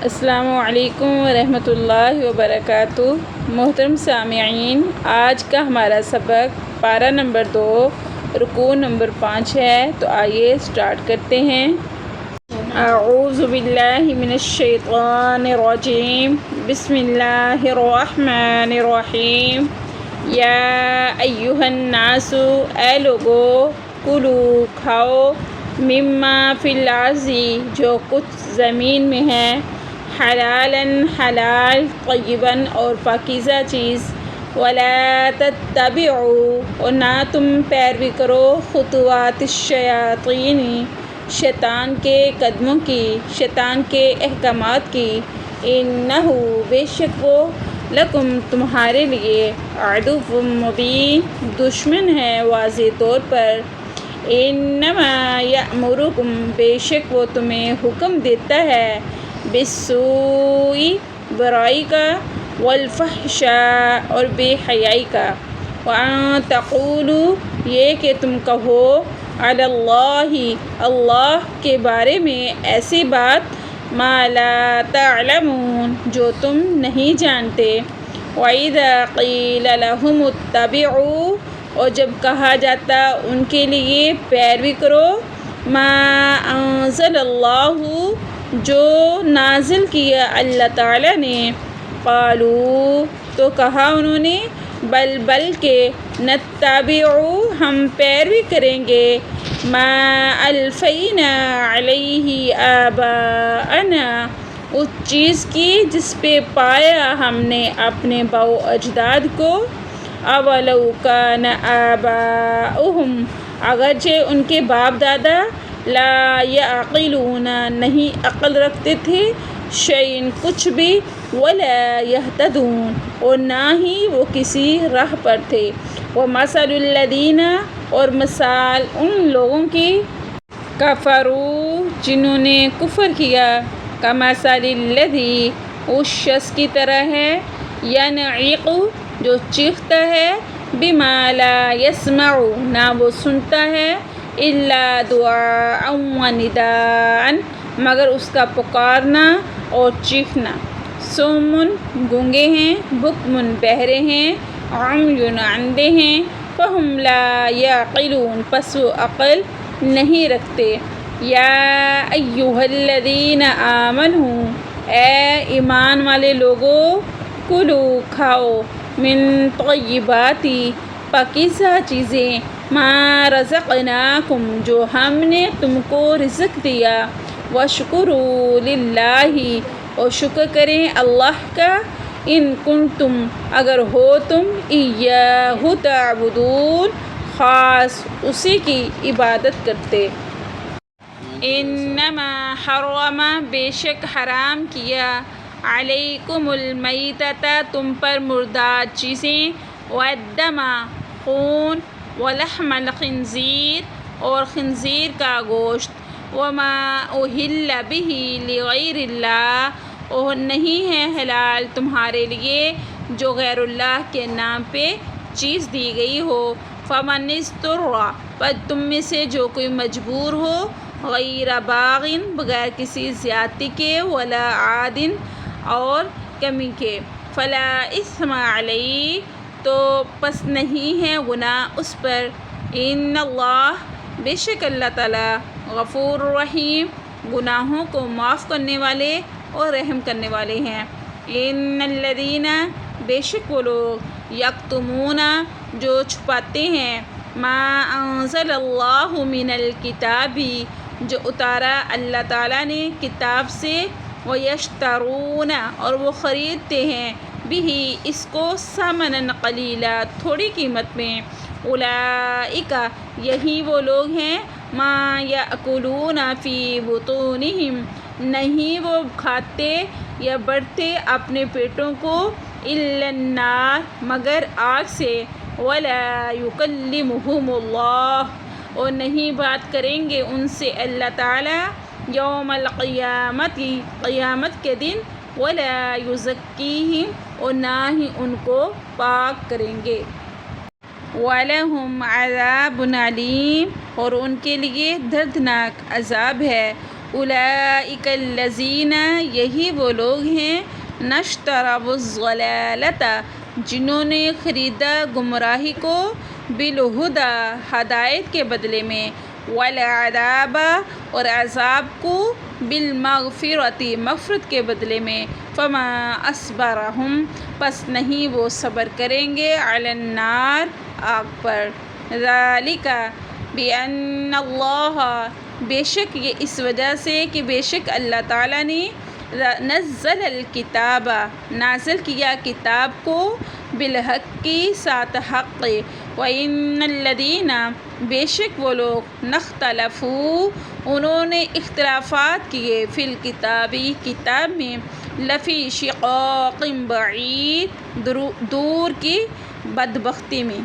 السلام علیکم ورحمۃ اللہ وبرکاتہ۔ محترم سامعین، آج کا ہمارا سبق پارہ نمبر 2 رکوع نمبر 5 ہے، تو آئیے سٹارٹ کرتے ہیں۔ اعوذ باللہ من الشیطان الرجیم، بسم اللہ الرحمن الرحیم۔ یا ایہا الناس، اے لوگو، کلو کھاؤ، مما فی الارض، جو کچھ زمین میں ہے، حلالً حلال، طیباً اور پاکیزہ چیز، ولا تتبعوا، اور نہ تم پیروی کرو، خطوات الشیاطین، شیطان کے قدموں کی، شیطان کے احکامات کی، انہ، بے شک وہ، لکم، تمہارے لیے، عدو مبین، دشمن ہے واضح طور پر، انما یأمرکم، بے شک وہ تمہیں حکم دیتا ہے، بالسوء، برائی کا، والفحشاء، اور بے حیائی کا، وان تقولوا، یہ کہ تم کہو، علی اللہ، اللہ کے بارے میں ایسی بات، ما لا تعلمون، جو تم نہیں جانتے، وَإِذَا قِيلَ لَهُمُ اتَّبِعُوا، اور جب کہا جاتا ان کے لیے پیروی کرو، ما انزل اللہ، جو نازل کیا اللہ تعالیٰ نے، قالوا، تو کہا انہوں نے، بلکہ، نتبع، ہم پیروی کریں گے، ما الفینا علیہ آباءنا، اس چیز کی جس پہ پایا ہم نے اپنے باؤ اجداد کو، اولو کان آباؤہم، اگرچہ ان کے باپ دادا، لا یعقلون، نہیں عقل رکھتے تھے، شیئن، کچھ بھی، ولا یہتدون، اور نہ ہی وہ کسی راہ پر تھے، ومثل الذین، اور مثال ان لوگوں کی، کفروا، جنہوں نے کفر کیا، کمثل الذی، اس شخص کی طرح ہے، ینعق، جو چیختا ہے، بما لا یسمع، نہ وہ سنتا ہے، الا دعاء ونداء، مگر اس کا پکارنا اور چیخنا، صم، گونگے ہیں، بکم، بہرے ہیں، عمی، اندھے ہیں، فہم لا یعقلون، پس وہ عقل نہیں رکھتے۔ یا ایہا الذین آمنوا، اے ایمان والے لوگو، کلو، کھاؤ، من طیبات، پاکیزہ چیزیں، ما رزقناکم، جو ہم نے تم کو رزق دیا، واشکروا للہ، اور شکر کریں اللہ کا، ان کنتم، اگر ہو تم، ایاہ تعبدون، خاص اسی کی عبادت کرتے۔ انما حرم، بے شک حرام کیا، علیکم المیتۃ، تم پر مردار چیزیں، والدم، خون، ولحم الخنزیر، اور خنزیر کا گوشت، وما اہل بہ لغیر اللہ، اور نہیں ہے حلال تمہارے لیے جو غیر اللہ کے نام پہ چیز دی گئی ہو، فمن اضطر، پر تم میں سے جو کوئی مجبور ہو، غیر باغ، بغیر کسی زیادتی کے، ولا عاد، اور کمی کے، فلا اثم علیہ، تو پس نہیں ہے گناہ اس پر، ان اللہ، بے شک اللہ تعالیٰ، غفور رحیم، گناہوں کو معاف کرنے والے اور رحم کرنے والے ہیں۔ ان الذین، بے شک وہ لوگ، یکتمون، جو چھپاتے ہیں، ما انزل اللہ من الکتاب، جو اتارا اللہ تعالیٰ نے کتاب سے، ویشترون، اور وہ خریدتے ہیں، بہ، اس کو، ثمنا قلیلا، تھوڑی قیمت میں، اولئک، یہی وہ لوگ ہیں، ما یأکلون فی بطونہم، نہیں وہ کھاتے یا بڑھتے اپنے پیٹوں کو، الا النار، مگر آگ سے، ولا یکلمہم اللہ، اور نہیں بات کریں گے ان سے اللہ تعالیٰ، یوم القیامت، قیامت کے دن، ولا یزکیہم، اور نہ ہی ان کو پاک کریں گے، وَلَهُمْ عَذَابٌ عَلِيمٌ، اور ان کے لیے دردناک عذاب ہے، اولئک الذین یہی وہ لوگ ہیں نشتروا الضلالۃ جنہوں نے خریدا گمراہی کو بالہدی ہدایت کے بدلے میں والعذاب اور عذاب کو بالمغفرۃ مغفرت کے بدلے میں فما اصبرہم پس نہیں وہ صبر کریں گے علی النار آگ پر ذالک بأن اللہ بے شک یہ اس وجہ سے کہ بے شک اللہ تعالیٰ نے نزل الکتاب نازل کیا کتاب کو بالحق کی ساتھ حق وَإِنَّ الَّذِينَ بے شک وہ لوگ نختلفوا انہوں نے اختلافات کیے فی الکتابی کتاب میں لفی شقاق بعید دور کی بدبختی میں